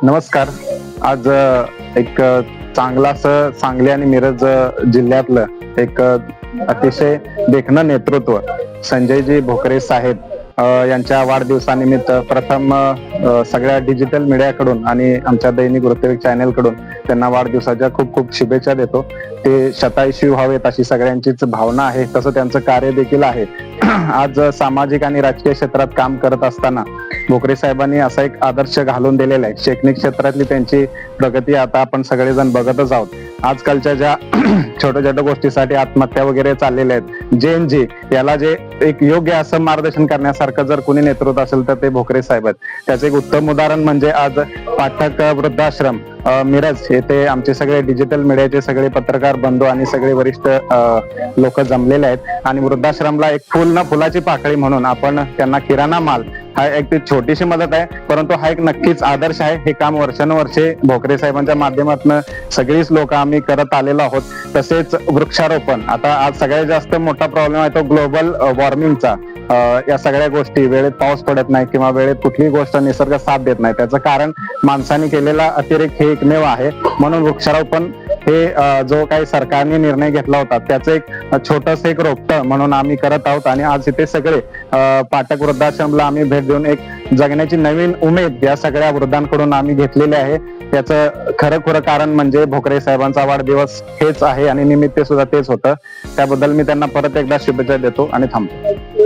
नमस्कार. आज एक चांगलं असं सांगली आणि मिरज जिल्ह्यातलं एक अतिशय देखणं नेतृत्व संजयजी भोकरे साहेब यांच्या वाढदिवसानिमित्त प्रथम सगळ्या डिजिटल मीडियाकडून आणि आमच्या दैनिक वृत्तविक चॅनेल कडून त्यांना वाढदिवसाच्या खूप खूप शुभेच्छा देतो. ते शतायुषी व्हावेत अशी सगळ्यांचीच भावना आहे, तसं त्यांचं कार्य देखील आहे. आज सामाजिक आणि राजकीय क्षेत्रात काम करत असताना भोकरे साहेबांनी असा एक आदर्श घालून दिलेला आहे. शैक्षणिक क्षेत्रातली त्यांची प्रगती आता आपण सगळेजण बघतच आहोत. आजकालच्या ज्या छोट्या छोट्या गोष्टीसाठी आत्महत्या वगैरे चाललेल्या आहेत, JNG याला जे एक योग्य असं मार्गदर्शन करण्यासारखं जर कोणी नेतृत्व असेल तर ते भोकरे साहेब आहेत. त्याचे एक उत्तम उदाहरण म्हणजे आज पाठक वृद्धाश्रम मिरज येथे आमचे सगळे डिजिटल मीडियाचे सगळे पत्रकार बंधू आणि सगळे वरिष्ठ लोक जमलेले आहेत आणि वृद्धाश्रमला एक फुल ना फुलाची पाकळी म्हणून आपण त्यांना किराणा माल हा एक छोटीशी मदत आहे, परंतु हा एक नक्कीच आदर्श आहे. हे काम वर्षानुवर्षे भोकरे साहेबांच्या माध्यमातून सगळीच लोक आम्ही करत आलेलो आहोत. तसेच वृक्षारोपण, आता आज सगळ्यात जास्त मोठा प्रॉब्लेम आहे तो ग्लोबल वॉर्मिंगचा. या सगळ्या गोष्टी वेळेत पाऊस पडत नाही किंवा वेळेत कुठलीही गोष्ट निसर्ग साथ देत नाही, त्याचं कारण माणसाने केलेला अतिरेक हे एकमेव आहे. म्हणून वृक्षारोपण हे जो काही सरकारने निर्णय घेतला होता त्याचं एक छोटस एक रोपटं म्हणून आम्ही करत आहोत. आणि आज इथे सगळे पाठक वृद्धाश्रमला आम्ही भेट देऊन एक जगण्याची नवीन उमेद या सगळ्या वृद्धांकडून आम्ही घेतलेली आहे. याचं खरं कारण म्हणजे भोकरे साहेबांचा वाढदिवस हेच आहे आणि निमित्त सुद्धा तेच होतं. त्याबद्दल मी त्यांना परत एकदा शुभेच्छा देतो आणि थांबतो.